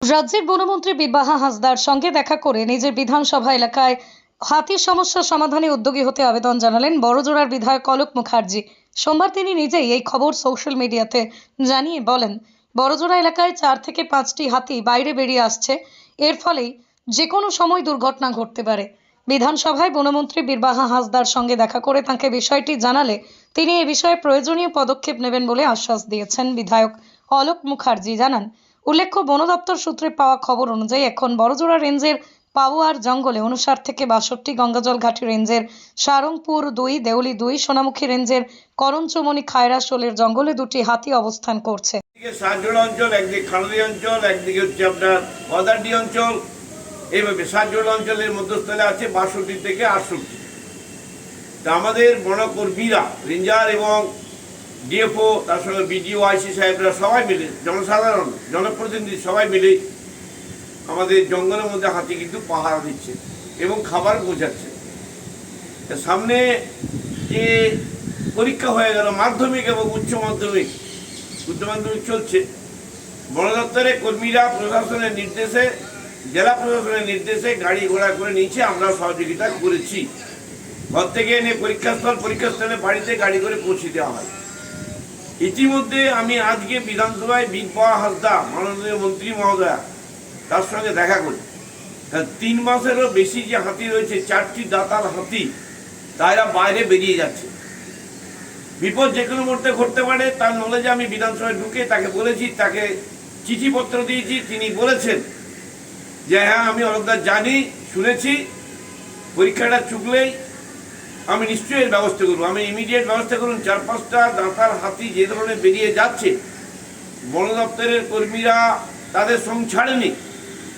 রাজ্যের বনমন্ত্রী বিবাহা হাসদার সঙ্গে দেখা করে নিজের বিধানসভা এলাকায় হাতির সমস্যা সমাধানে উদ্যোগী হতে আবেদন জানালেন বড়জোড়ার বিধায়ক অলোক মুখার্জি। সোমবার তিনি নিজেই এই খবর সোশ্যাল মিডিয়াতে জানিয়ে বলেন, বড়জোড়া এলাকায় 4 থেকে 5টি হাতি বাইরে বেরিয়ে আসছে। এর ফলেই যে কোনো সময় দুর্ঘটনা ঘটতে পারে। বিধানসভায় বনমন্ত্রী বিবাহা হাসদার সঙ্গে দেখা করে তাকে বিষয়টি জানালে তিনি এ বিষয়ে প্রয়োজনীয় পদক্ষেপ নেবেন বলে আশ্বাস দিয়েছেন বিধায়ক অলোক মুখার্জি। জানান, উল্লেখ্য, বন দপ্তর সূত্রে পাওয়া খবর অনুযায়ী এখন বড়জোড়া রেঞ্জের পাওয়ার জঙ্গলে 59 থেকে 62, গঙ্গাজল ঘাটি রেঞ্জের সারংপুর 2, দেউলি 2, সোনামুখী রেঞ্জের করঞ্চমণি খায়রা শোলের জঙ্গলে 2টি হাতি অবস্থান করছে। একদিকে সাতজোড়া অঞ্চল, একদিকে খানালি অঞ্চল, একদিকে হচ্ছে আপনার পদার্ডি অঞ্চল। এইভাবে সাতজোড়া অঞ্চলের মধ্যস্থলে আছে 62 থেকে 68। তা আমাদের বনকর্মীরা, রেঞ্জার এবং ডিএফও, তার সঙ্গে বিডিও, আইসি সাহেবরা সবাই মিলে, জনসাধারণ, জনপ্রতিনিধি সবাই মিলে আমাদের জঙ্গলের মধ্যে হাতি কিন্তু পাহারা দিচ্ছে এবং খাবার বোঝাচ্ছে। সামনে যে পরীক্ষা হয়ে গেল, মাধ্যমিক এবং উচ্চ মাধ্যমিক চলছে, বন দপ্তরের কর্মীরা প্রশাসনের নির্দেশে, জেলা প্রশাসনের নির্দেশে গাড়ি ঘোড়া করে নিয়েছে। আমরা সহযোগিতা করেছি। ঘর থেকে এনে পরীক্ষাস্থলে বাড়িতে গাড়ি করে পৌঁছে দেওয়া হয়। ইতিমধ্যে আমি আজকে বিধানসভায় বিবাহা হাসদা, মাননীয় মন্ত্রী মহোদয়া, তার সঙ্গে দেখা করি। 3 মাসেরও বেশি যে হাতি রয়েছে, 4টি দাতাল হাতি, তারা বাইরে বেরিয়ে যাচ্ছে। বিপদ যে কোনো মুহূর্তে ঘটতে পারে, তার নলেজে আমি বিধানসভায় ঢুকে তাকে বলেছি, তাকে চিঠিপত্র দিয়েছি। তিনি বলেছেন যে হ্যাঁ, আমি অলোকদা জানি, শুনেছি, পরীক্ষাটা চুকলেই আমি নিশ্চয়ই এর ব্যবস্থা করবো। আমি ইমিডিয়েট ব্যবস্থা করুন। 4-5টা দাঁতার হাতি যে ধরনের বেরিয়ে যাচ্ছে, বন দপ্তরের কর্মীরা তাদের সঙ্গ ছাড়েনি।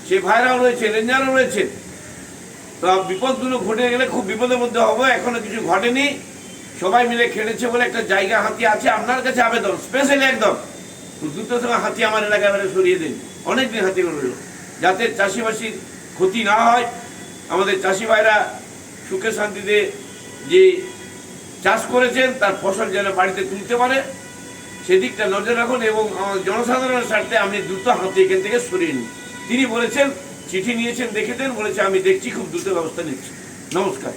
সে ভাইরাও রয়েছে, রেঞ্জারও রয়েছে। তো বিপদগুলো ঘটে গেলে খুব বিপদের মধ্যে হবো। এখনো কিছু ঘটেনি, সবাই মিলে খেলেছে বলে একটা জায়গা হাতি আছে। আপনার কাছে আবেদন, স্পেশালি একদম দ্রুত সঙ্গে হাতি আমার এলাকায় সরিয়ে দিন। অনেকদিন হাতি রইল, যাতে চাষিবাসীর ক্ষতি না হয়, আমাদের চাষি ভাইরা সুখে শান্তিতে যে চাষ করেছেন তার ফসল যেন বাড়িতে তুলতে পারে, সেদিকটা নজর রাখুন। এবং জনসাধারণের স্বার্থে আমি দ্রুত হাতি এখান থেকে সরিয়ে নিই। তিনি বলেছেন, চিঠি নিয়েছেন, দেখে দেন, বলেছে আমি দেখছি, খুব দ্রুত ব্যবস্থা নিচ্ছি। নমস্কার।